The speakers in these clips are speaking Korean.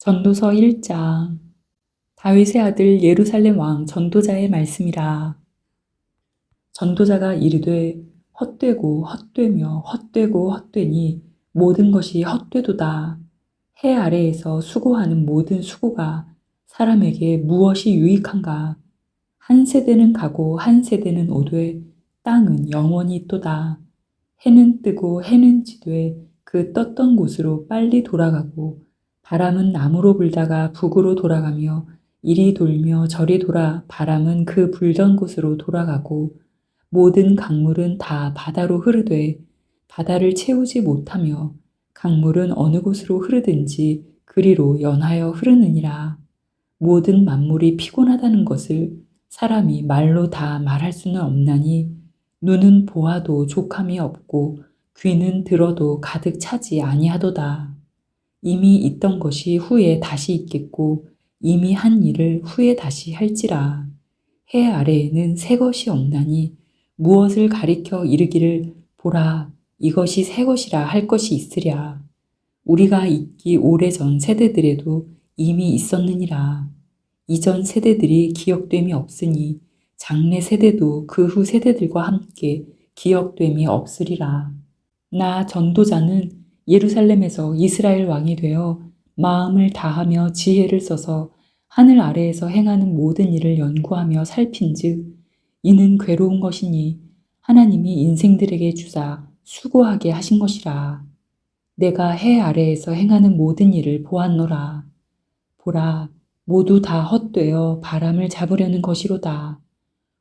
전도서 1장. 다윗의 아들 예루살렘 왕 전도자의 말씀이라. 전도자가 이르되 헛되고 헛되며 헛되고 헛되니 모든 것이 헛되도다. 해 아래에서 수고하는 모든 수고가 사람에게 무엇이 유익한가? 한 세대는 가고 한 세대는 오되 땅은 영원히 있도다. 해는 뜨고 해는 지되 그 떴던 곳으로 빨리 돌아가고 바람은 남으로 불다가 북으로 돌아가며 이리 돌며 저리 돌아 바람은 그 불던 곳으로 돌아가고 모든 강물은 다 바다로 흐르되 바다를 채우지 못하며 강물은 어느 곳으로 흐르든지 그리로 연하여 흐르느니라. 모든 만물이 피곤하다는 것을 사람이 말로 다 말할 수는 없나니 눈은 보아도 족함이 없고 귀는 들어도 가득 차지 아니하도다. 이미 있던 것이 후에 다시 있겠고 이미 한 일을 후에 다시 할지라. 해 아래에는 새 것이 없나니 무엇을 가리켜 이르기를 보라 이것이 새 것이라 할 것이 있으랴. 우리가 있기 오래전 세대들에도 이미 있었느니라. 이전 세대들이 기억됨이 없으니 장래 세대도 그 후 세대들과 함께 기억됨이 없으리라. 나 전도자는 예루살렘에서 이스라엘 왕이 되어 마음을 다하며 지혜를 써서 하늘 아래에서 행하는 모든 일을 연구하며 살핀즉 이는 괴로운 것이니 하나님이 인생들에게 주사 수고하게 하신 것이라. 내가 해 아래에서 행하는 모든 일을 보았노라. 보라, 모두 다 헛되어 바람을 잡으려는 것이로다.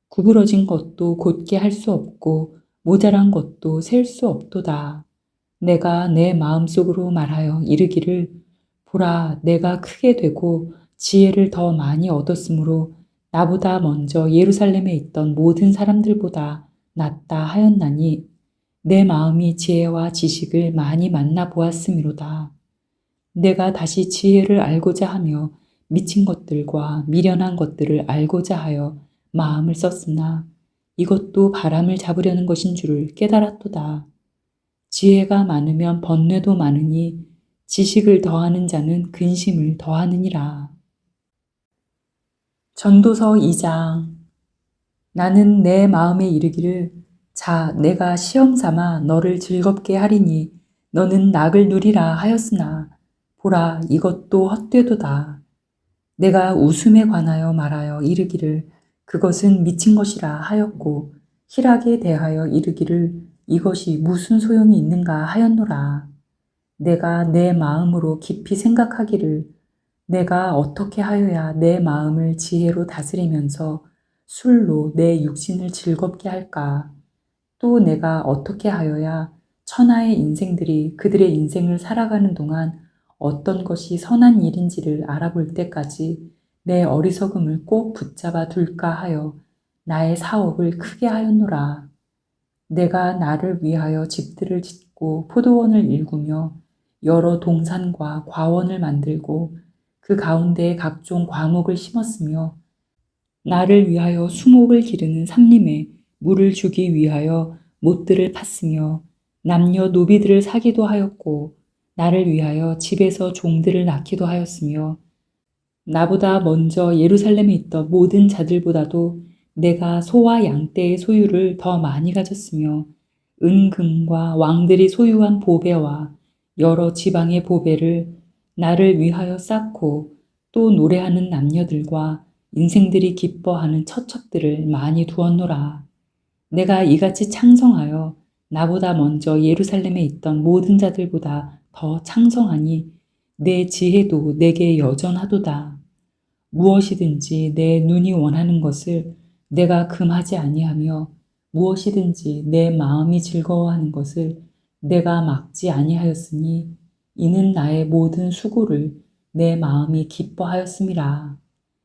구부러진 것도 곧게 할 수 없고 모자란 것도 셀 수 없도다. 내가 내 마음속으로 말하여 이르기를 보라, 내가 크게 되고 지혜를 더 많이 얻었으므로 나보다 먼저 예루살렘에 있던 모든 사람들보다 낫다 하였나니 내 마음이 지혜와 지식을 많이 만나 보았음이로다. 내가 다시 지혜를 알고자 하며 미친 것들과 미련한 것들을 알고자 하여 마음을 썼으나 이것도 바람을 잡으려는 것인 줄을 깨달았도다. 지혜가 많으면 번뇌도 많으니 지식을 더하는 자는 근심을 더하느니라. 전도서 2장. 나는 내 마음에 이르기를 자 내가 시험 삼아 너를 즐겁게 하리니 너는 낙을 누리라 하였으나 보라 이것도 헛되도다. 내가 웃음에 관하여 말하여 이르기를 그것은 미친 것이라 하였고 희락에 대하여 이르기를 이것이 무슨 소용이 있는가 하였노라. 내가 내 마음으로 깊이 생각하기를 내가 어떻게 하여야 내 마음을 지혜로 다스리면서 술로 내 육신을 즐겁게 할까? 또 내가 어떻게 하여야 천하의 인생들이 그들의 인생을 살아가는 동안 어떤 것이 선한 일인지를 알아볼 때까지 내 어리석음을 꼭 붙잡아 둘까 하여 나의 사업을 크게 하였노라. 내가 나를 위하여 집들을 짓고 포도원을 일구며 여러 동산과 과원을 만들고 그 가운데에 각종 과목을 심었으며 나를 위하여 수목을 기르는 삼림에 물을 주기 위하여 못들을 팠으며 남녀 노비들을 사기도 하였고 나를 위하여 집에서 종들을 낳기도 하였으며 나보다 먼저 예루살렘에 있던 모든 자들보다도 내가 소와 양떼의 소유를 더 많이 가졌으며 은금과 왕들이 소유한 보배와 여러 지방의 보배를 나를 위하여 쌓고 또 노래하는 남녀들과 인생들이 기뻐하는 처첩들을 많이 두었노라. 내가 이같이 창성하여 나보다 먼저 예루살렘에 있던 모든 자들보다 더 창성하니 내 지혜도 내게 여전하도다. 무엇이든지 내 눈이 원하는 것을 내가 금하지 아니하며 무엇이든지 내 마음이 즐거워하는 것을 내가 막지 아니하였으니 이는 나의 모든 수고를 내 마음이 기뻐하였음이라.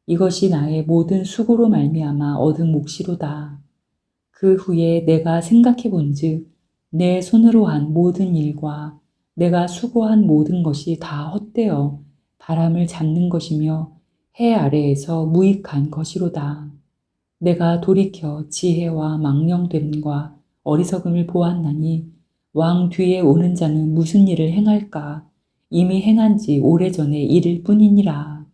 이것이 나의 모든 수고로 말미암아 얻은 몫이로다. 그 후에 내가 생각해 본즉 내 손으로 한 모든 일과 내가 수고한 모든 것이 다 헛되어 바람을 잡는 것이며 해 아래에서 무익한 것이로다. 내가 돌이켜 지혜와 망령됨과 어리석음을 보았나니 왕 뒤에 오는 자는 무슨 일을 행할까? 이미 행한 지 오래전에 이를 뿐이니라.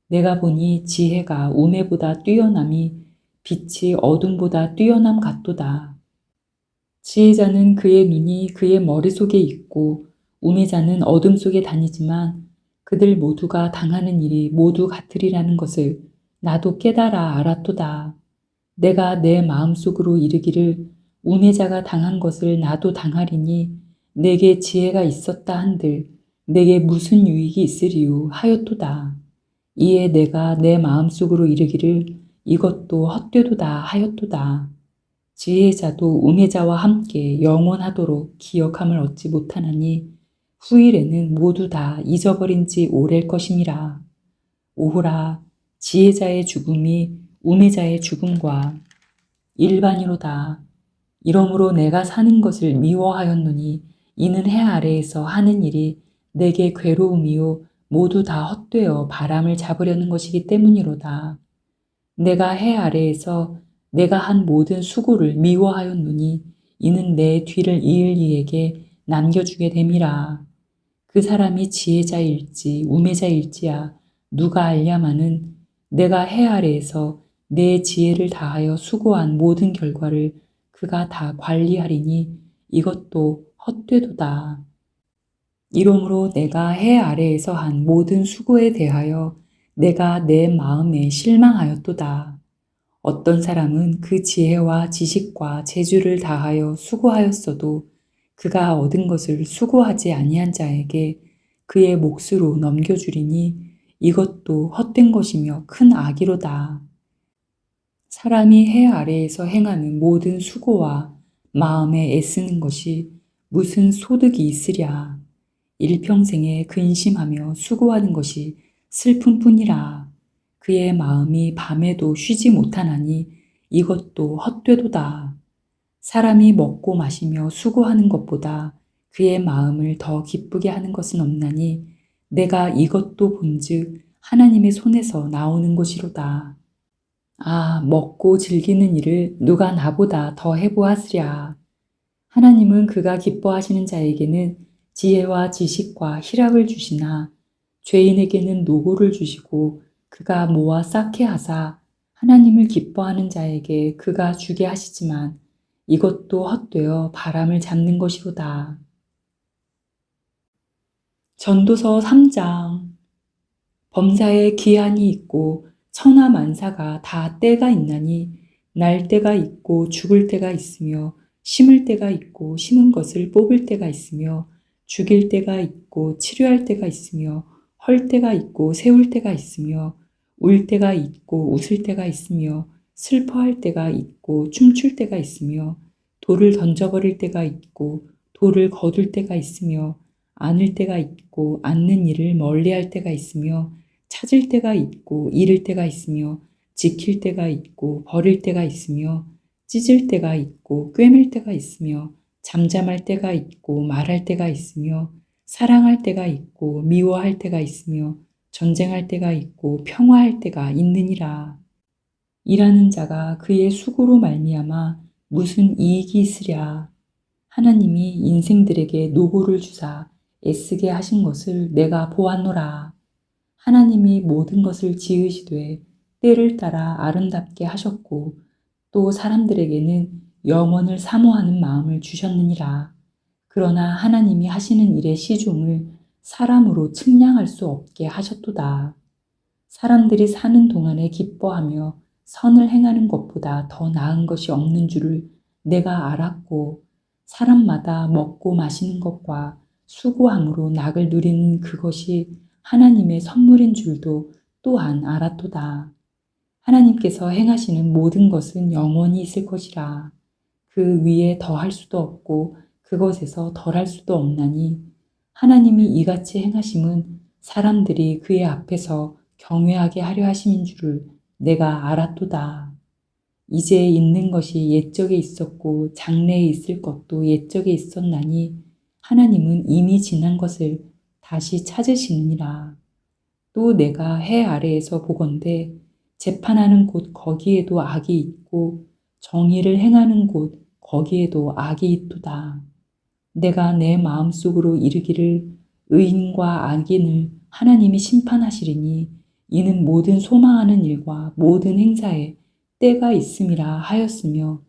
내가 보니 지혜가 우매보다 뛰어남이 빛이 어둠보다 뛰어남 같도다. 지혜자는 그의 눈이 그의 머릿속에 있고 우매자는 어둠 속에 다니지만 그들 모두가 당하는 일이 모두 같으리라는 것을 나도 깨달아 알았도다. 내가 내 마음속으로 이르기를 우매자가 당한 것을 나도 당하리니 내게 지혜가 있었다 한들 내게 무슨 유익이 있으리요 하였도다. 이에 내가 내 마음속으로 이르기를 이것도 헛되도다 하였도다. 지혜자도 우매자와 함께 영원하도록 기억함을 얻지 못하나니 후일에는 모두 다 잊어버린 지 오래일 것임이라. 오호라, 지혜자의 죽음이 우매자의 죽음과 일반이로다. 이러므로 내가 사는 것을 미워하였노니 이는 해 아래에서 하는 일이 내게 괴로움이요 모두 다 헛되어 바람을 잡으려는 것이기 때문이로다. 내가 해 아래에서 내가 한 모든 수고를 미워하였노니 이는 내 뒤를 이을 이에게 남겨주게 됨이라. 그 사람이 지혜자일지 우매자일지야 누가 알냐마는 내가 해 아래에서 내 지혜를 다하여 수고한 모든 결과를 그가 다 관리하리니 이것도 헛되도다. 이러므로 내가 해 아래에서 한 모든 수고에 대하여 내가 내 마음에 실망하였도다. 어떤 사람은 그 지혜와 지식과 재주를 다하여 수고하였어도 그가 얻은 것을 수고하지 아니한 자에게 그의 몫으로 넘겨주리니 이것도 헛된 것이며 큰 악이로다. 사람이 해 아래에서 행하는 모든 수고와 마음에 애쓰는 것이 무슨 소득이 있으랴. 일평생에 근심하며 수고하는 것이 슬픔뿐이라. 그의 마음이 밤에도 쉬지 못하나니 이것도 헛되도다. 사람이 먹고 마시며 수고하는 것보다 그의 마음을 더 기쁘게 하는 것은 없나니 내가 이것도 본즉 하나님의 손에서 나오는 것이로다. 아, 먹고 즐기는 일을 누가 나보다 더 해보았으랴. 하나님은 그가 기뻐하시는 자에게는 지혜와 지식과 희락을 주시나 죄인에게는 노고를 주시고 그가 모아 쌓게 하사 하나님을 기뻐하는 자에게 그가 주게 하시지만 이것도 헛되어 바람을 잡는 것이로다. 전도서 3장. 범사에 기한이 있고 천하 만사가 다 때가 있나니 날 때가 있고 죽을 때가 있으며 심을 때가 있고 심은 것을 뽑을 때가 있으며 죽일 때가 있고 치료할 때가 있으며 헐 때가 있고 세울 때가 있으며 울 때가 있고 웃을 때가 있으며 슬퍼할 때가 있고 춤출 때가 있으며 돌을 던져버릴 때가 있고 돌을 거둘 때가 있으며 안을 때가 있고 앉는 일을 멀리할 때가 있으며 찾을 때가 있고 잃을 때가 있으며 지킬 때가 있고 버릴 때가 있으며 찢을 때가 있고 꿰맬 때가 있으며 잠잠할 때가 있고 말할 때가 있으며 사랑할 때가 있고 미워할 때가 있으며 전쟁할 때가 있고 평화할 때가 있느니라. 일하는 자가 그의 수고로 말미암아 무슨 이익이 있으랴. 하나님이 인생들에게 노고를 주사 애쓰게 하신 것을 내가 보았노라. 하나님이 모든 것을 지으시되 때를 따라 아름답게 하셨고 또 사람들에게는 영원을 사모하는 마음을 주셨느니라. 그러나 하나님이 하시는 일의 시종을 사람으로 측량할 수 없게 하셨도다. 사람들이 사는 동안에 기뻐하며 선을 행하는 것보다 더 나은 것이 없는 줄을 내가 알았고 사람마다 먹고 마시는 것과 수고함으로 낙을 누리는 그것이 하나님의 선물인 줄도 또한 알았도다. 하나님께서 행하시는 모든 것은 영원히 있을 것이라. 그 위에 더할 수도 없고 그것에서 덜할 수도 없나니 하나님이 이같이 행하심은 사람들이 그의 앞에서 경외하게 하려 하심인 줄을 내가 알았도다. 이제 있는 것이 옛적에 있었고 장래에 있을 것도 옛적에 있었나니 하나님은 이미 지난 것을 다시 찾으시느니라. 또 내가 해 아래에서 보건대 재판하는 곳 거기에도 악이 있고 정의를 행하는 곳 거기에도 악이 있도다. 내가 내 마음속으로 이르기를 의인과 악인을 하나님이 심판하시리니 이는 모든 소망하는 일과 모든 행사에 때가 있음이라 하였으며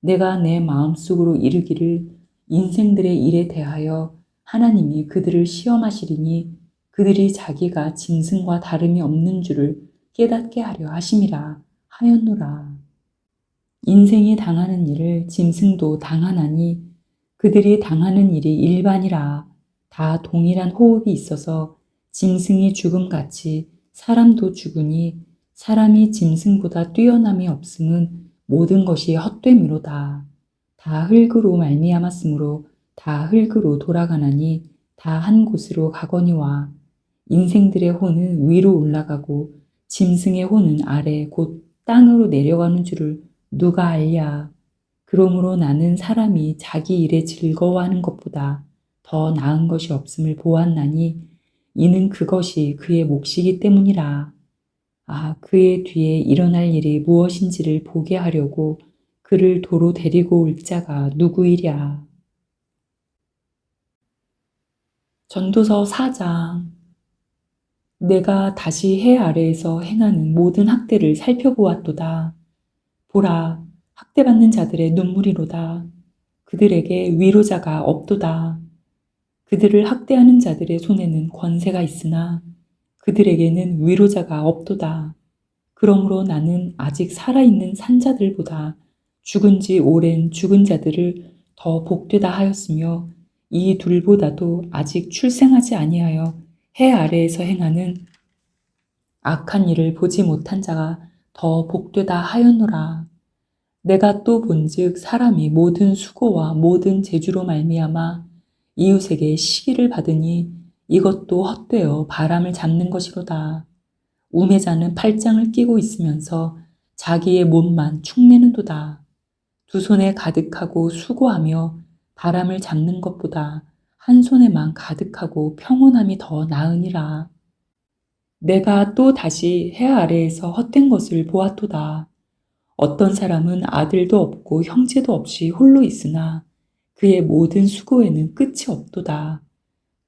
내가 내 마음속으로 이르기를 인생들의 일에 대하여 하나님이 그들을 시험하시리니 그들이 자기가 짐승과 다름이 없는 줄을 깨닫게 하려 하심이라 하였노라. 인생이 당하는 일을 짐승도 당하나니 그들이 당하는 일이 일반이라. 다 동일한 호흡이 있어서 짐승이 죽음같이 사람도 죽으니 사람이 짐승보다 뛰어남이 없음은 모든 것이 헛됨이로다. 다 흙으로 말미암았으므로 다 흙으로 돌아가나니 다 한 곳으로 가거니와 인생들의 혼은 위로 올라가고 짐승의 혼은 아래 곧 땅으로 내려가는 줄을 누가 알랴. 그러므로 나는 사람이 자기 일에 즐거워하는 것보다 더 나은 것이 없음을 보았나니 이는 그것이 그의 몫이기 때문이라. 아, 그의 뒤에 일어날 일이 무엇인지를 보게 하려고 그를 도로 데리고 올 자가 누구이랴. 전도서 4장. 내가 다시 해 아래에서 행하는 모든 학대를 살펴보았도다. 보라, 학대받는 자들의 눈물이로다. 그들에게 위로자가 없도다. 그들을 학대하는 자들의 손에는 권세가 있으나 그들에게는 위로자가 없도다. 그러므로 나는 아직 살아있는 산자들보다 죽은 지 오랜 죽은 자들을 더 복되다 하였으며 이 둘보다도 아직 출생하지 아니하여 해 아래에서 행하는 악한 일을 보지 못한 자가 더 복되다 하였노라. 내가 또 본즉 사람이 모든 수고와 모든 재주로 말미암아 이웃에게 시기를 받으니 이것도 헛되어 바람을 잡는 것이로다. 우매자는 팔짱을 끼고 있으면서 자기의 몸만 축내는도다. 두 손에 가득하고 수고하며 바람을 잡는 것보다 한 손에만 가득하고 평온함이 더 나으니라. 내가 또 다시 해 아래에서 헛된 것을 보았도다. 어떤 사람은 아들도 없고 형제도 없이 홀로 있으나 그의 모든 수고에는 끝이 없도다.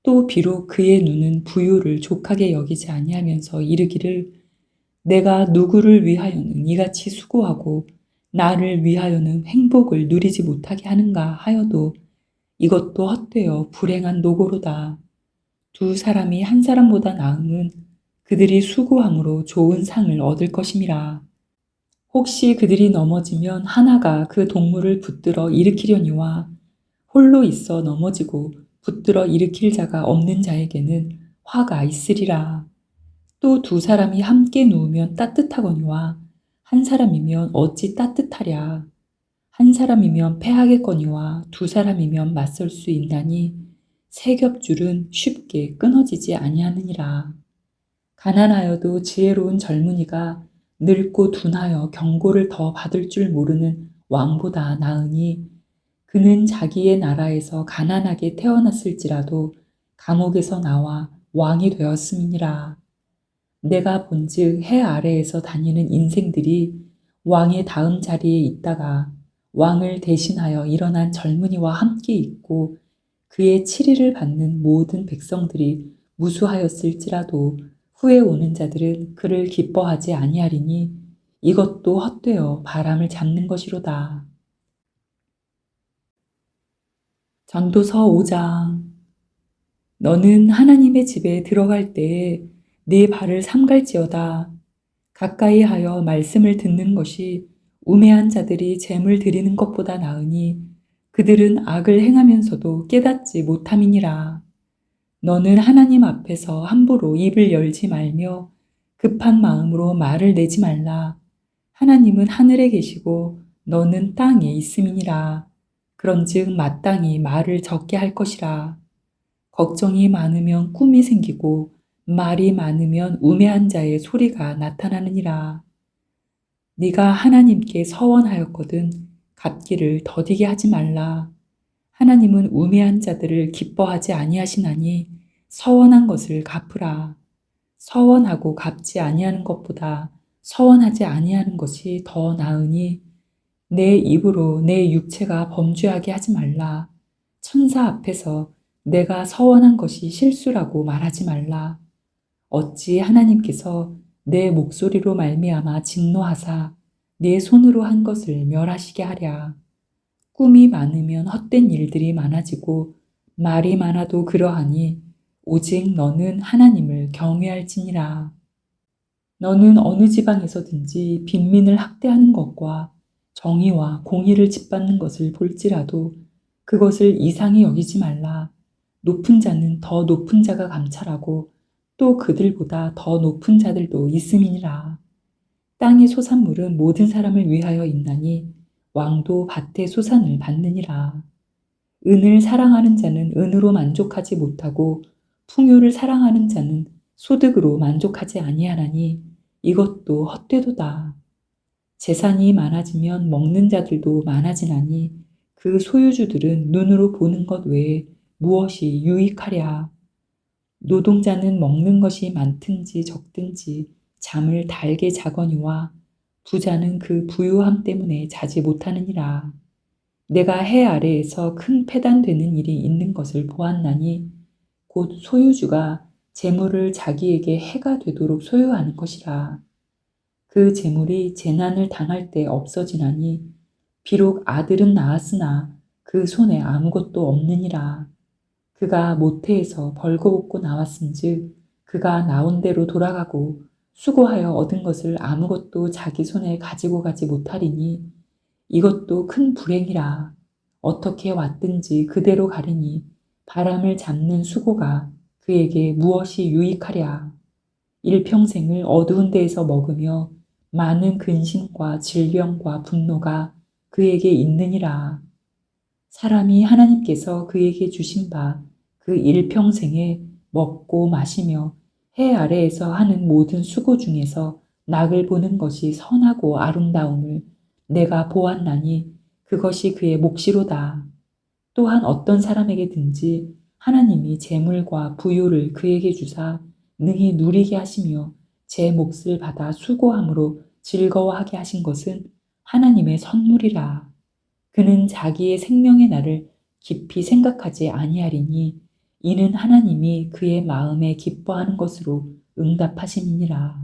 또 비록 그의 눈은 부요를 족하게 여기지 아니하면서 이르기를 내가 누구를 위하여는 이같이 수고하고 나를 위하여는 행복을 누리지 못하게 하는가 하여도 이것도 헛되어 불행한 노고로다. 두 사람이 한 사람보다 나음은 그들이 수고함으로 좋은 상을 얻을 것임이라. 혹시 그들이 넘어지면 하나가 그 동물을 붙들어 일으키려니와 홀로 있어 넘어지고 붙들어 일으킬 자가 없는 자에게는 화가 있으리라. 또 두 사람이 함께 누우면 따뜻하거니와 한 사람이면 어찌 따뜻하랴. 한 사람이면 패하겠거니와 두 사람이면 맞설 수 있나니 세 겹줄은 쉽게 끊어지지 아니하느니라. 가난하여도 지혜로운 젊은이가 늙고 둔하여 경고를 더 받을 줄 모르는 왕보다 나으니 그는 자기의 나라에서 가난하게 태어났을지라도 감옥에서 나와 왕이 되었음이니라. 내가 본즉 해 아래에서 다니는 인생들이 왕의 다음 자리에 있다가 왕을 대신하여 일어난 젊은이와 함께 있고 그의 치리를 받는 모든 백성들이 무수하였을지라도 후에 오는 자들은 그를 기뻐하지 아니하리니 이것도 헛되어 바람을 잡는 것이로다. 전도서 5장. 너는 하나님의 집에 들어갈 때에 네 발을 삼갈지어다. 가까이 하여 말씀을 듣는 것이 우매한 자들이 재물 드리는 것보다 나으니 그들은 악을 행하면서도 깨닫지 못함이니라. 너는 하나님 앞에서 함부로 입을 열지 말며 급한 마음으로 말을 내지 말라. 하나님은 하늘에 계시고 너는 땅에 있음이니라. 그런즉 마땅히 말을 적게 할 것이라. 걱정이 많으면 꿈이 생기고 말이 많으면 우매한 자의 소리가 나타나느니라. 네가 하나님께 서원하였거든 갚기를 더디게 하지 말라. 하나님은 우매한 자들을 기뻐하지 아니하시나니 서원한 것을 갚으라. 서원하고 갚지 아니하는 것보다 서원하지 아니하는 것이 더 나으니 내 입으로 내 육체가 범죄하게 하지 말라. 천사 앞에서 내가 서원한 것이 실수라고 말하지 말라. 어찌 하나님께서 내 목소리로 말미암아 진노하사 내 손으로 한 것을 멸하시게 하랴. 꿈이 많으면 헛된 일들이 많아지고 말이 많아도 그러하니 오직 너는 하나님을 경외할지니라. 너는 어느 지방에서든지 빈민을 학대하는 것과 정의와 공의를 짓밟는 것을 볼지라도 그것을 이상히 여기지 말라. 높은 자는 더 높은 자가 감찰하고 또 그들보다 더 높은 자들도 있음이니라. 땅의 소산물은 모든 사람을 위하여 있나니 왕도 밭의 소산을 받느니라. 은을 사랑하는 자는 은으로 만족하지 못하고 풍요를 사랑하는 자는 소득으로 만족하지 아니하나니 이것도 헛되도다. 재산이 많아지면 먹는 자들도 많아지나니 그 소유주들은 눈으로 보는 것 외에 무엇이 유익하랴. 노동자는 먹는 것이 많든지 적든지 잠을 달게 자거니와 부자는 그 부유함 때문에 자지 못하느니라. 내가 해 아래에서 큰 패단되는 일이 있는 것을 보았나니 곧 소유주가 재물을 자기에게 해가 되도록 소유하는 것이라. 그 재물이 재난을 당할 때 없어지나니 비록 아들은 낳았으나 그 손에 아무것도 없느니라. 그가 모태에서 벌거벗고 나왔은즉 그가 나온 대로 돌아가고 수고하여 얻은 것을 아무것도 자기 손에 가지고 가지 못하리니 이것도 큰 불행이라. 어떻게 왔든지 그대로 가리니 바람을 잡는 수고가 그에게 무엇이 유익하랴. 일평생을 어두운 데에서 먹으며 많은 근심과 질병과 분노가 그에게 있느니라. 사람이 하나님께서 그에게 주신 바 그 일평생에 먹고 마시며 해 아래에서 하는 모든 수고 중에서 낙을 보는 것이 선하고 아름다움을 내가 보았나니 그것이 그의 몫이로다. 또한 어떤 사람에게든지 하나님이 재물과 부유를 그에게 주사 능히 누리게 하시며 제 몫을 받아 수고함으로 즐거워하게 하신 것은 하나님의 선물이라. 그는 자기의 생명의 날을 깊이 생각하지 아니하리니 이는 하나님이 그의 마음에 기뻐하는 것으로 응답하심이니라.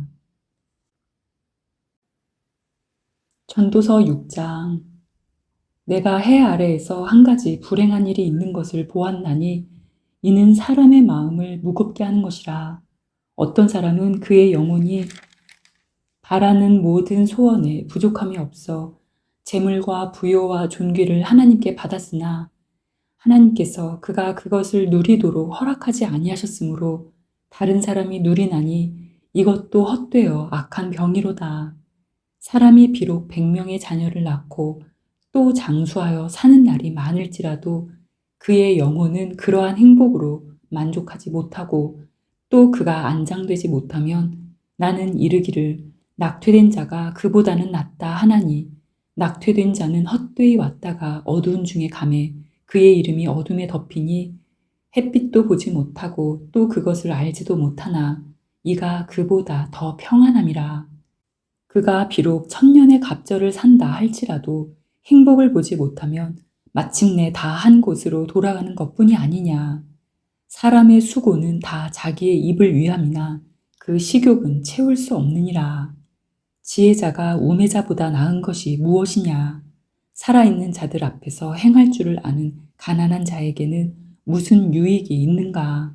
전도서 6장. 내가 해 아래에서 한 가지 불행한 일이 있는 것을 보았나니 이는 사람의 마음을 무겁게 하는 것이라. 어떤 사람은 그의 영혼이 바라는 모든 소원에 부족함이 없어 재물과 부요와 존귀를 하나님께 받았으나 하나님께서 그가 그것을 누리도록 허락하지 아니하셨으므로 다른 사람이 누리나니 이것도 헛되어 악한 병이로다. 사람이 비록 100명의 자녀를 낳고 또 장수하여 사는 날이 많을지라도 그의 영혼은 그러한 행복으로 만족하지 못하고 또 그가 안장되지 못하면 나는 이르기를 낙퇴된 자가 그보다는 낫다 하나니 낙퇴된 자는 헛되이 왔다가 어두운 중에 감에 그의 이름이 어둠에 덮이니 햇빛도 보지 못하고 또 그것을 알지도 못하나 이가 그보다 더 평안함이라. 그가 비록 천년의 갑절을 산다 할지라도 행복을 보지 못하면 마침내 다 한 곳으로 돌아가는 것뿐이 아니냐. 사람의 수고는 다 자기의 입을 위함이나 그 식욕은 채울 수 없느니라. 지혜자가 우매자보다 나은 것이 무엇이냐. 살아있는 자들 앞에서 행할 줄을 아는 가난한 자에게는 무슨 유익이 있는가.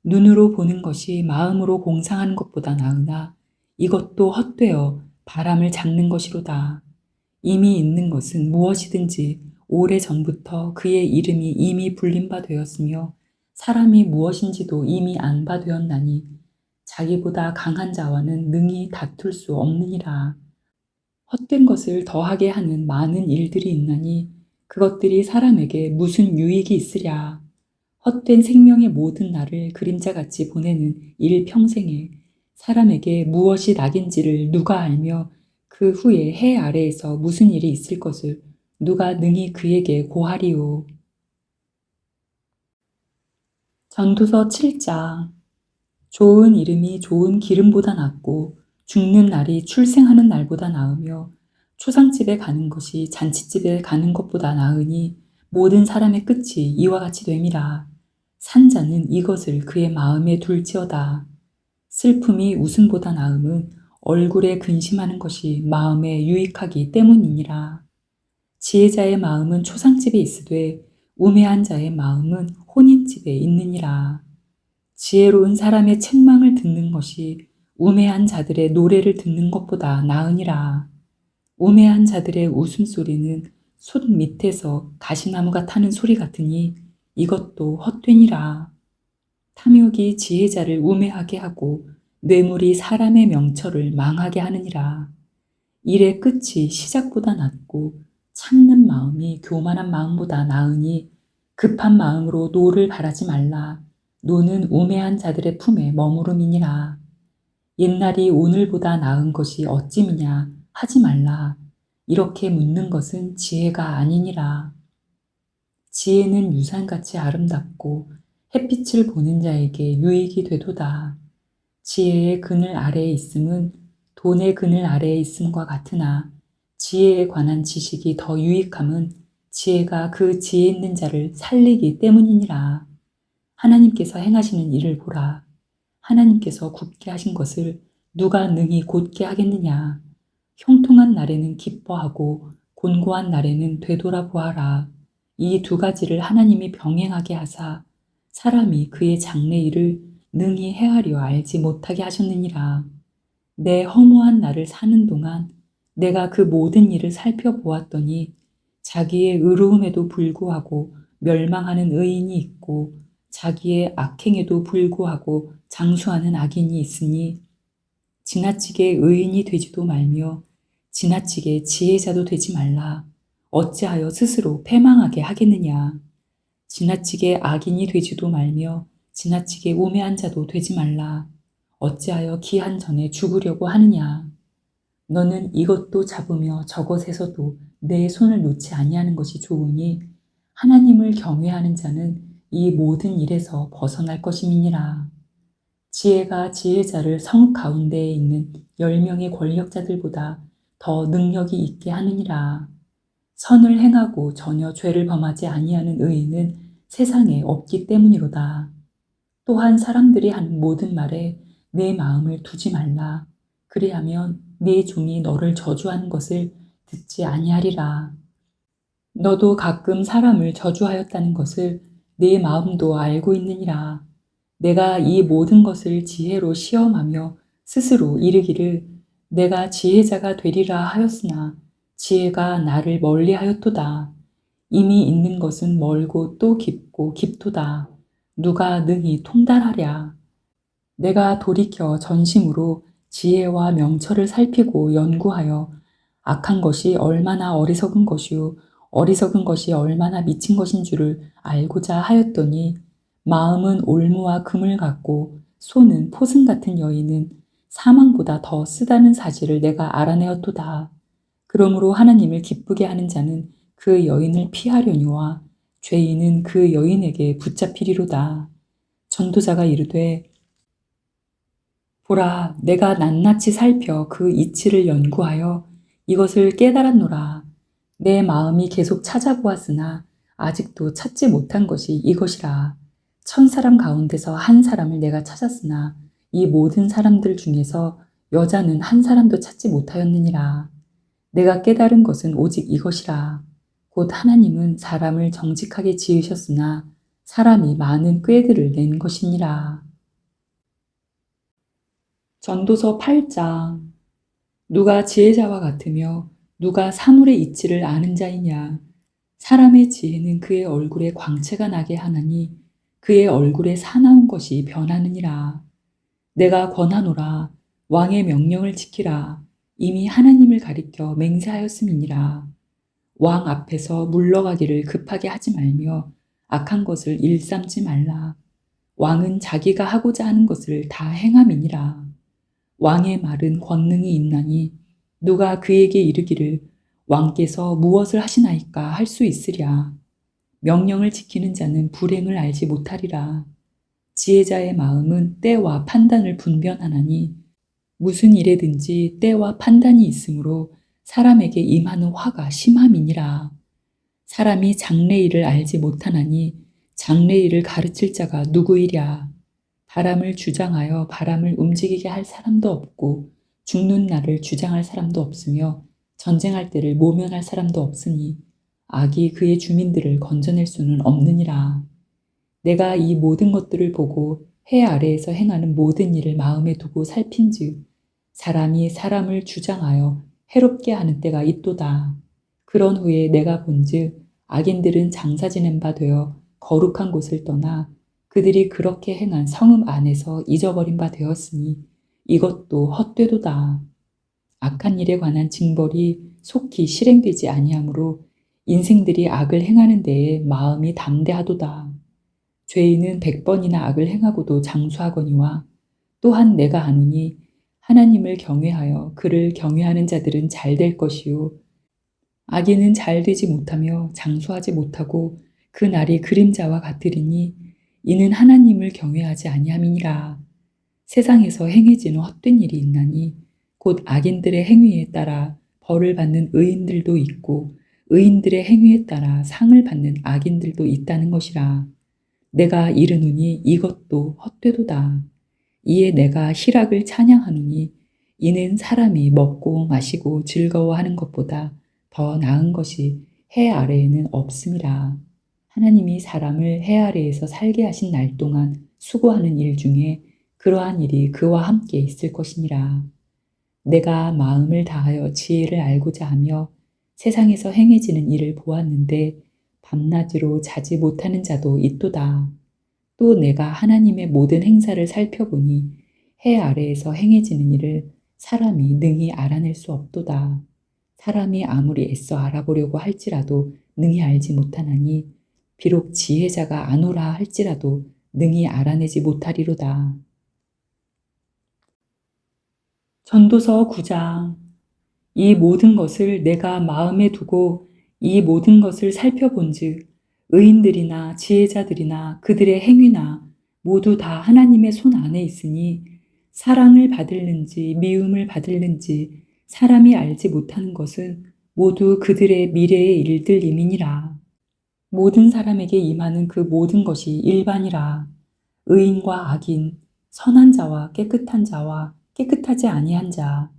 눈으로 보는 것이 마음으로 공상하는 것보다 나으나 이것도 헛되어 바람을 잡는 것이로다. 이미 있는 것은 무엇이든지 오래전부터 그의 이름이 이미 불린 바 되었으며 사람이 무엇인지도 이미 안 바 되었나니 자기보다 강한 자와는 능히 다툴 수 없느니라. 헛된 것을 더하게 하는 많은 일들이 있나니 그것들이 사람에게 무슨 유익이 있으랴. 헛된 생명의 모든 날을 그림자같이 보내는 일평생에 사람에게 무엇이 낙인지를 누가 알며 그 후에 해 아래에서 무슨 일이 있을 것을 누가 능히 그에게 고하리요. 전도서 7장. 좋은 이름이 좋은 기름보다 낫고 죽는 날이 출생하는 날보다 나으며 초상집에 가는 것이 잔치집에 가는 것보다 나으니 모든 사람의 끝이 이와 같이 됨이라. 산자는 이것을 그의 마음에 둘지어다. 슬픔이 웃음보다 나음은 얼굴에 근심하는 것이 마음에 유익하기 때문이니라. 지혜자의 마음은 초상집에 있으되 우매한 자의 마음은 혼인집에 있느니라. 지혜로운 사람의 책망을 듣는 것이 우매한 자들의 노래를 듣는 것보다 나으니라. 우매한 자들의 웃음소리는 솥 밑에서 가시나무가 타는 소리 같으니 이것도 헛되니라. 탐욕이 지혜자를 우매하게 하고 뇌물이 사람의 명철을 망하게 하느니라. 일의 끝이 시작보다 낫고 참는 마음이 교만한 마음보다 나으니 급한 마음으로 노를 바라지 말라. 노는 우매한 자들의 품에 머무름이니라. 옛날이 오늘보다 나은 것이 어찌미냐 하지 말라. 이렇게 묻는 것은 지혜가 아니니라. 지혜는 유산같이 아름답고 햇빛을 보는 자에게 유익이 되도다. 지혜의 그늘 아래에 있음은 돈의 그늘 아래에 있음과 같으나 지혜에 관한 지식이 더 유익함은 지혜가 그 지혜 있는 자를 살리기 때문이니라. 하나님께서 행하시는 일을 보라. 하나님께서 굽게 하신 것을 누가 능히 곧게 하겠느냐. 형통한 날에는 기뻐하고 곤고한 날에는 되돌아보아라. 이 두 가지를 하나님이 병행하게 하사 사람이 그의 장래일을 능히 헤아려 알지 못하게 하셨느니라. 내 허무한 날을 사는 동안 내가 그 모든 일을 살펴보았더니 자기의 의로움에도 불구하고 멸망하는 의인이 있고 자기의 악행에도 불구하고 장수하는 악인이 있으니 지나치게 의인이 되지도 말며 지나치게 지혜자도 되지 말라. 어찌하여 스스로 패망하게 하겠느냐. 지나치게 악인이 되지도 말며 지나치게 우매한 자도 되지 말라. 어찌하여 기한 전에 죽으려고 하느냐. 너는 이것도 잡으며 저것에서도 내 손을 놓지 아니하는 것이 좋으니 하나님을 경외하는 자는 이 모든 일에서 벗어날 것임이니라. 지혜가 지혜자를 성 가운데에 있는 10명의 권력자들보다 더 능력이 있게 하느니라. 선을 행하고 전혀 죄를 범하지 아니하는 의인은 세상에 없기 때문이로다. 또한 사람들이 하는 모든 말에 내 마음을 두지 말라. 그리하면 네 종이 너를 저주하는 것을 듣지 아니하리라. 너도 가끔 사람을 저주하였다는 것을 네 마음도 알고 있느니라. 내가 이 모든 것을 지혜로 시험하며 스스로 이르기를 내가 지혜자가 되리라 하였으나 지혜가 나를 멀리하였도다. 이미 있는 것은 멀고 또 깊고 깊도다. 누가 능히 통달하랴. 내가 돌이켜 전심으로 지혜와 명철을 살피고 연구하여 악한 것이 얼마나 어리석은 것이요 어리석은 것이 얼마나 미친 것인 줄을 알고자 하였더니 마음은 올무와 금을 같고 손은 포승 같은 여인은 사망보다 더 쓰다는 사실을 내가 알아내었도다. 그러므로 하나님을 기쁘게 하는 자는 그 여인을 피하려니와 죄인은 그 여인에게 붙잡히리로다. 전도자가 이르되 보라, 내가 낱낱이 살펴 그 이치를 연구하여 이것을 깨달았노라. 내 마음이 계속 찾아보았으나 아직도 찾지 못한 것이 이것이라. 1000사람 가운데서 한 사람을 내가 찾았으나 이 모든 사람들 중에서 여자는 한 사람도 찾지 못하였느니라. 내가 깨달은 것은 오직 이것이라. 곧 하나님은 사람을 정직하게 지으셨으나 사람이 많은 꾀들을 낸 것이니라. 전도서 8장. 누가 지혜자와 같으며 누가 사물의 이치를 아는 자이냐. 사람의 지혜는 그의 얼굴에 광채가 나게 하나니 그의 얼굴에 사나운 것이 변하느니라. 내가 권하노라. 왕의 명령을 지키라. 이미 하나님을 가리켜 맹세하였음이니라. 왕 앞에서 물러가기를 급하게 하지 말며 악한 것을 일삼지 말라. 왕은 자기가 하고자 하는 것을 다 행함이니라. 왕의 말은 권능이 있나니 누가 그에게 이르기를 왕께서 무엇을 하시나이까 할 수 있으랴. 명령을 지키는 자는 불행을 알지 못하리라. 지혜자의 마음은 때와 판단을 분별하나니 무슨 일에든지 때와 판단이 있으므로 사람에게 임하는 화가 심함이니라. 사람이 장래일을 알지 못하나니 장래일을 가르칠 자가 누구이랴. 바람을 주장하여 바람을 움직이게 할 사람도 없고 죽는 날을 주장할 사람도 없으며 전쟁할 때를 모면할 사람도 없으니 악이 그의 주민들을 건져낼 수는 없느니라. 내가 이 모든 것들을 보고 해 아래에서 행하는 모든 일을 마음에 두고 살핀즉 사람이 사람을 주장하여 해롭게 하는 때가 있도다. 그런 후에 내가 본즉 악인들은 장사 지낸 바 되어 거룩한 곳을 떠나 그들이 그렇게 행한 성읍 안에서 잊어버린 바 되었으니 이것도 헛되도다. 악한 일에 관한 징벌이 속히 실행되지 아니하므로 인생들이 악을 행하는 데에 마음이 담대하도다. 죄인은 100번이나 악을 행하고도 장수하거니와 또한 내가 아노니 하나님을 경외하여 그를 경외하는 자들은 잘 될 것이요 악인은 잘 되지 못하며 장수하지 못하고 그 날이 그림자와 같으리니 이는 하나님을 경외하지 아니함이니라. 세상에서 행해지는 헛된 일이 있나니 곧 악인들의 행위에 따라 벌을 받는 의인들도 있고 의인들의 행위에 따라 상을 받는 악인들도 있다는 것이라. 내가 이르노니 이것도 헛되도다. 이에 내가 희락을 찬양하노니 이는 사람이 먹고 마시고 즐거워하는 것보다 더 나은 것이 해 아래에는 없음이라. 하나님이 사람을 해 아래에서 살게 하신 날 동안 수고하는 일 중에 그러한 일이 그와 함께 있을 것이니라. 내가 마음을 다하여 지혜를 알고자 하며 세상에서 행해지는 일을 보았는데 밤낮으로 자지 못하는 자도 있도다. 또 내가 하나님의 모든 행사를 살펴보니 해 아래에서 행해지는 일을 사람이 능히 알아낼 수 없도다. 사람이 아무리 애써 알아보려고 할지라도 능히 알지 못하나니 비록 지혜자가 아노라 할지라도 능히 알아내지 못하리로다. 전도서 9장. 이 모든 것을 내가 마음에 두고 이 모든 것을 살펴본즉 의인들이나 지혜자들이나 그들의 행위나 모두 다 하나님의 손 안에 있으니 사랑을 받을는지 미움을 받을는지 사람이 알지 못하는 것은 모두 그들의 미래의 일들임이니라. 모든 사람에게 임하는 그 모든 것이 일반이라. 의인과 악인, 선한 자와 깨끗한 자와 깨끗하지 아니한 자,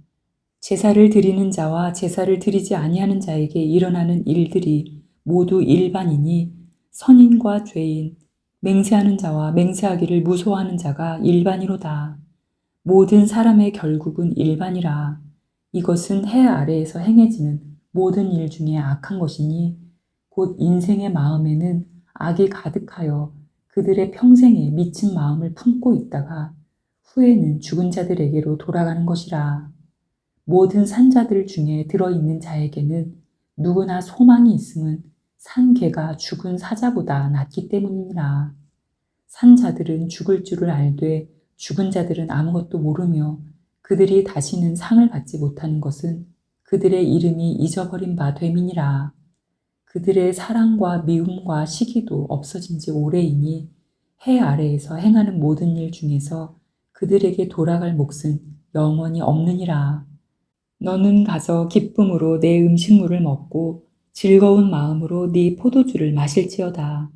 제사를 드리는 자와 제사를 드리지 아니하는 자에게 일어나는 일들이 모두 일반이니 선인과 죄인, 맹세하는 자와 맹세하기를 무소하는 자가 일반이로다. 모든 사람의 결국은 일반이라. 이것은 해 아래에서 행해지는 모든 일 중에 악한 것이니 곧 인생의 마음에는 악이 가득하여 그들의 평생에 미친 마음을 품고 있다가 후에는 죽은 자들에게로 돌아가는 것이라. 모든 산자들 중에 들어있는 자에게는 누구나 소망이 있음은 산 개가 죽은 사자보다 낫기 때문이니라. 산 자들은 죽을 줄을 알되 죽은 자들은 아무것도 모르며 그들이 다시는 상을 받지 못하는 것은 그들의 이름이 잊어버린 바 됨이니라. 그들의 사랑과 미움과 시기도 없어진 지 오래이니 해 아래에서 행하는 모든 일 중에서 그들에게 돌아갈 몫은 영원히 없느니라. 너는 가서 기쁨으로 내 음식물을 먹고 즐거운 마음으로 네 포도주를 마실지어다.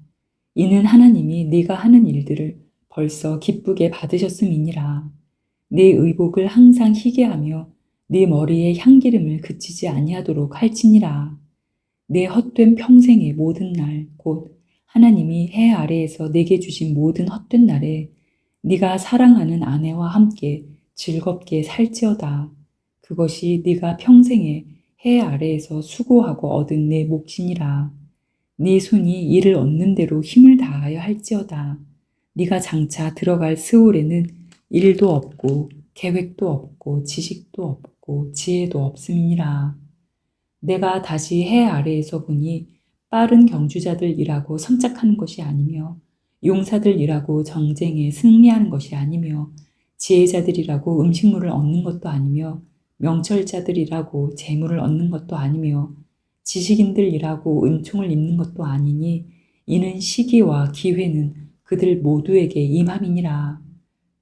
이는 하나님이 네가 하는 일들을 벌써 기쁘게 받으셨음이니라. 네 의복을 항상 희게 하며 네 머리에 향기름을 그치지 아니하도록 할지니라. 내 헛된 평생의 모든 날, 곧 하나님이 해 아래에서 내게 주신 모든 헛된 날에 네가 사랑하는 아내와 함께 즐겁게 살지어다. 그것이 네가 평생에 해 아래에서 수고하고 얻은 내 몫이니라. 네 손이 이를 얻는 대로 힘을 다하여 할지어다. 네가 장차 들어갈 스올에는 일도 없고 계획도 없고 지식도 없고 지혜도 없음이니라. 내가 다시 해 아래에서 보니 빠른 경주자들이라고 선짝하는 것이 아니며 용사들이라고 정쟁에 승리하는 것이 아니며 지혜자들이라고 음식물을 얻는 것도 아니며 명철자들이라고 재물을 얻는 것도 아니며 지식인들이라고 은총을 입는 것도 아니니 이는 시기와 기회는 그들 모두에게 임함이니라.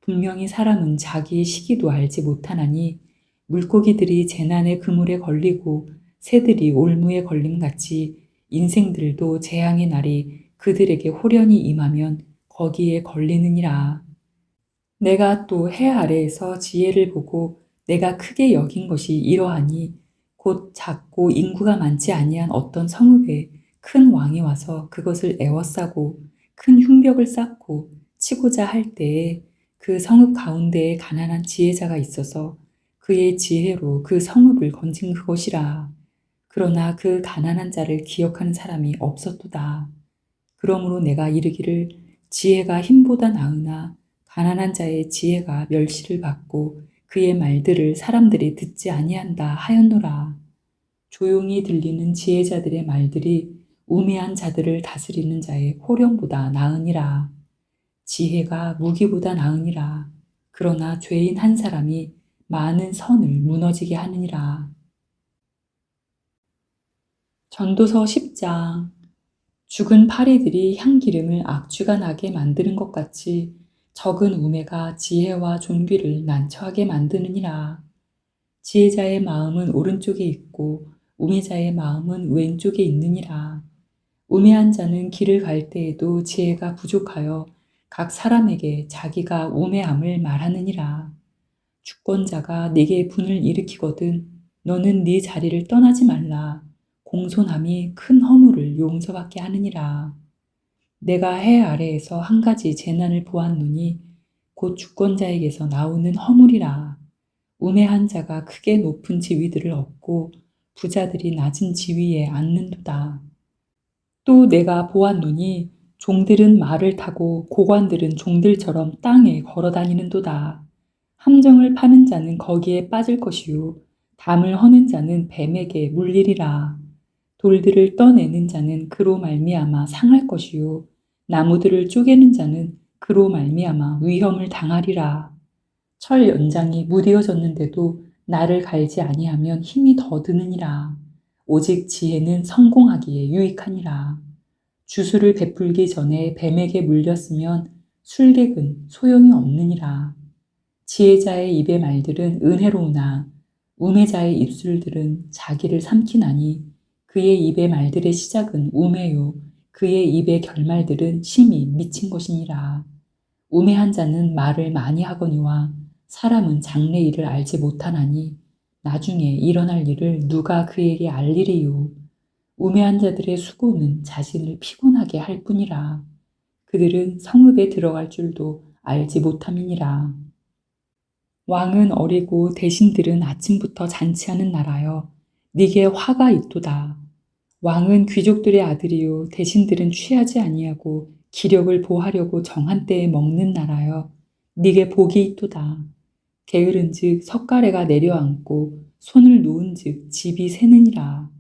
분명히 사람은 자기의 시기도 알지 못하나니 물고기들이 재난의 그물에 걸리고 새들이 올무에 걸림같이 인생들도 재앙의 날이 그들에게 호련히 임하면 거기에 걸리느니라. 내가 또 해 아래에서 지혜를 보고 내가 크게 여긴 것이 이러하니 곧 작고 인구가 많지 아니한 어떤 성읍에 큰 왕이 와서 그것을 에워싸고 큰 흉벽을 쌓고 치고자 할 때에 그 성읍 가운데에 가난한 지혜자가 있어서 그의 지혜로 그 성읍을 건진 그것이라. 그러나 그 가난한 자를 기억하는 사람이 없었도다. 그러므로 내가 이르기를 지혜가 힘보다 나으나 가난한 자의 지혜가 멸시를 받고 그의 말들을 사람들이 듣지 아니한다 하였노라. 조용히 들리는 지혜자들의 말들이 우매한 자들을 다스리는 자의 호령보다 나으니라. 지혜가 무기보다 나으니라. 그러나 죄인 한 사람이 많은 선을 무너지게 하느니라. 전도서 10장. 죽은 파리들이 향기름을 악취가 나게 만드는 것 같이 적은 우매가 지혜와 존귀를 난처하게 만드느니라. 지혜자의 마음은 오른쪽에 있고 우매자의 마음은 왼쪽에 있느니라. 우매한 자는 길을 갈 때에도 지혜가 부족하여 각 사람에게 자기가 우매함을 말하느니라. 주권자가 네게 분을 일으키거든 너는 네 자리를 떠나지 말라. 공손함이 큰 허물을 용서받게 하느니라. 내가 해 아래에서 한 가지 재난을 보았노니 곧 주권자에게서 나오는 허물이라. 우매한 자가 크게 높은 지위들을 얻고 부자들이 낮은 지위에 앉는도다. 또 내가 보았노니 종들은 말을 타고 고관들은 종들처럼 땅에 걸어 다니는도다. 함정을 파는 자는 거기에 빠질 것이요 담을 허는 자는 뱀에게 물리리라. 돌들을 떠내는 자는 그로 말미암아 상할 것이요 나무들을 쪼개는 자는 그로 말미암아 위험을 당하리라. 철 연장이 무뎌졌는데도 나를 갈지 아니하면 힘이 더 드느니라. 오직 지혜는 성공하기에 유익하니라. 주술을 베풀기 전에 뱀에게 물렸으면 술객은 소용이 없느니라. 지혜자의 입의 말들은 은혜로우나 우매자의 입술들은 자기를 삼키나니 그의 입의 말들의 시작은 우매요 그의 입의 결말들은 심히 미친 것이니라. 우매한 자는 말을 많이 하거니와 사람은 장래 일을 알지 못하나니 나중에 일어날 일을 누가 그에게 알리리요. 우매한 자들의 수고는 자신을 피곤하게 할 뿐이라. 그들은 성읍에 들어갈 줄도 알지 못함이니라. 왕은 어리고 대신들은 아침부터 잔치하는 나라여 네게 화가 있도다. 왕은 귀족들의 아들이요 대신들은 취하지 아니하고 기력을 보하려고 정한 때에 먹는 나라여 네게 복이 있도다. 게으른즉 석가래가 내려앉고 손을 놓은즉 집이 새느니라.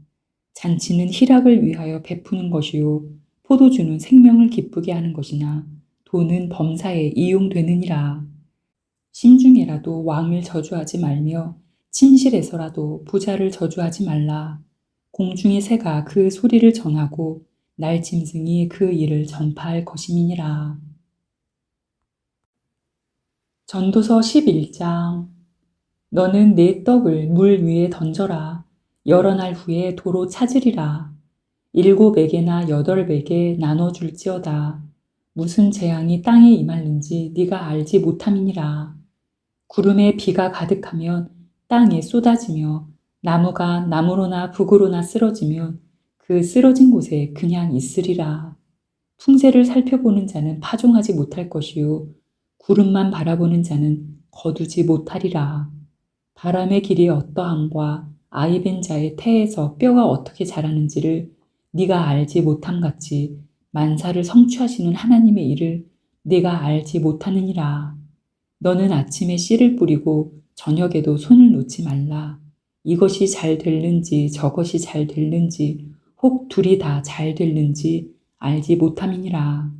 잔치는 희락을 위하여 베푸는 것이요 포도주는 생명을 기쁘게 하는 것이나 돈은 범사에 이용되느니라. 심중에라도 왕을 저주하지 말며 침실에서라도 부자를 저주하지 말라. 공중의 새가 그 소리를 전하고 날짐승이 그 일을 전파할 것임이니라. 전도서 11장. 너는 내 떡을 물 위에 던져라. 여러 날 후에 도로 찾으리라. 7에게나 8에게 나눠줄지어다. 무슨 재앙이 땅에 임하는지 네가 알지 못함이니라. 구름에 비가 가득하면 땅에 쏟아지며 나무가 나무로나 북으로나 쓰러지면 그 쓰러진 곳에 그냥 있으리라. 풍세를 살펴보는 자는 파종하지 못할 것이요 구름만 바라보는 자는 거두지 못하리라. 바람의 길이 어떠함과 아이벤 자의 태에서 뼈가 어떻게 자라는지를 네가 알지 못함 같이 만사를 성취하시는 하나님의 일을 네가 알지 못하느니라. 너는 아침에 씨를 뿌리고 저녁에도 손을 놓지 말라. 이것이 잘 될는지 저것이 잘 될는지 혹 둘이 다 잘 될는지 알지 못함이니라.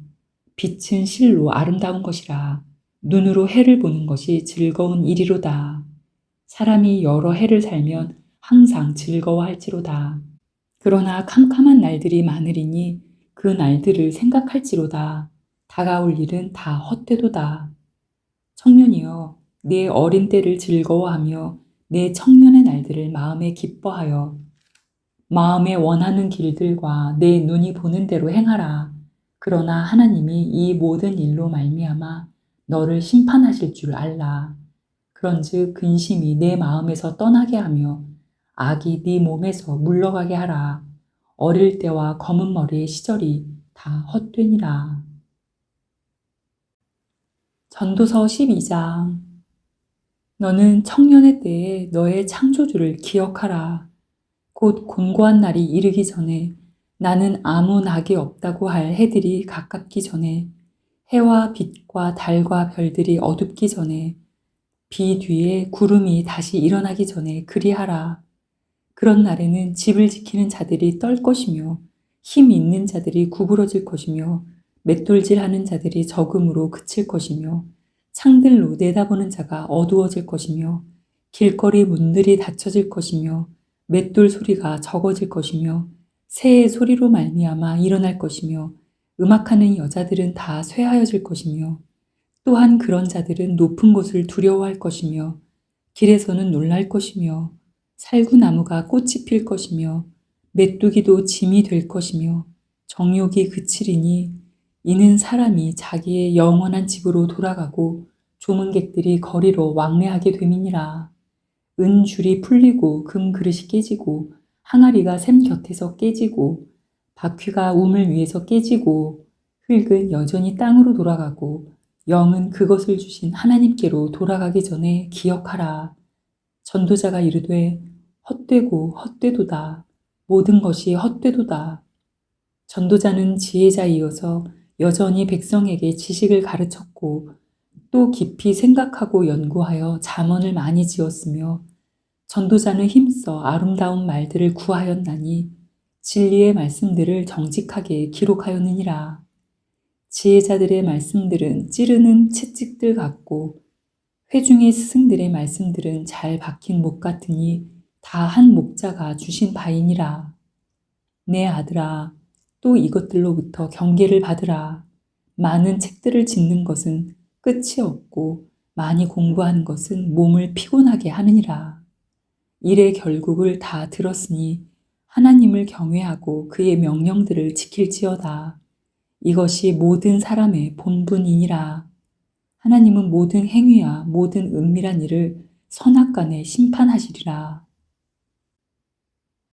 빛은 실로 아름다운 것이라. 눈으로 해를 보는 것이 즐거운 일이로다. 사람이 여러 해를 살면 항상 즐거워할지로다. 그러나 캄캄한 날들이 많으리니 그 날들을 생각할지로다. 다가올 일은 다 헛되도다. 청년이여, 내 어린 때를 즐거워하며 내 청년의 날들을 마음에 기뻐하여 마음에 원하는 길들과 내 눈이 보는 대로 행하라. 그러나 하나님이 이 모든 일로 말미암아 너를 심판하실 줄 알라. 그런즉 근심이 내 마음에서 떠나게 하며 악이 네 몸에서 물러가게 하라. 어릴 때와 검은 머리의 시절이 다 헛되니라. 전도서 12장. 너는 청년의 때에 너의 창조주를 기억하라. 곧 곤고한 날이 이르기 전에 나는 아무 낙이 없다고 할 해들이 가깝기 전에 해와 빛과 달과 별들이 어둡기 전에 비 뒤에 구름이 다시 일어나기 전에 그리하라. 그런 날에는 집을 지키는 자들이 떨 것이며 힘 있는 자들이 구부러질 것이며 맷돌질하는 자들이 적음으로 그칠 것이며 창들로 내다보는 자가 어두워질 것이며 길거리 문들이 닫혀질 것이며 맷돌 소리가 적어질 것이며 새의 소리로 말미암아 일어날 것이며 음악하는 여자들은 다 쇠하여질 것이며 또한 그런 자들은 높은 곳을 두려워할 것이며 길에서는 놀랄 것이며 살구나무가 꽃이 필 것이며 메뚜기도 짐이 될 것이며 정욕이 그치리니 이는 사람이 자기의 영원한 집으로 돌아가고 조문객들이 거리로 왕래하게 됨이니라. 은줄이 풀리고 금 그릇이 깨지고 항아리가 샘 곁에서 깨지고 바퀴가 우물 위에서 깨지고 흙은 여전히 땅으로 돌아가고 영은 그것을 주신 하나님께로 돌아가기 전에 기억하라. 전도자가 이르되 헛되고 헛되도다. 모든 것이 헛되도다. 전도자는 지혜자이어서 여전히 백성에게 지식을 가르쳤고 또 깊이 생각하고 연구하여 잠언을 많이 지었으며 전도자는 힘써 아름다운 말들을 구하였나니 진리의 말씀들을 정직하게 기록하였느니라. 지혜자들의 말씀들은 찌르는 채찍들 같고 회중의 스승들의 말씀들은 잘 박힌 목 같으니 다 한 목자가 주신 바이니라. 내 아들아, 또 이것들로부터 경계를 받으라. 많은 책들을 짓는 것은 끝이 없고 많이 공부하는 것은 몸을 피곤하게 하느니라. 일의 결국을 다 들었으니 하나님을 경외하고 그의 명령들을 지킬지어다. 이것이 모든 사람의 본분이니라. 하나님은 모든 행위와 모든 은밀한 일을 선악간에 심판하시리라.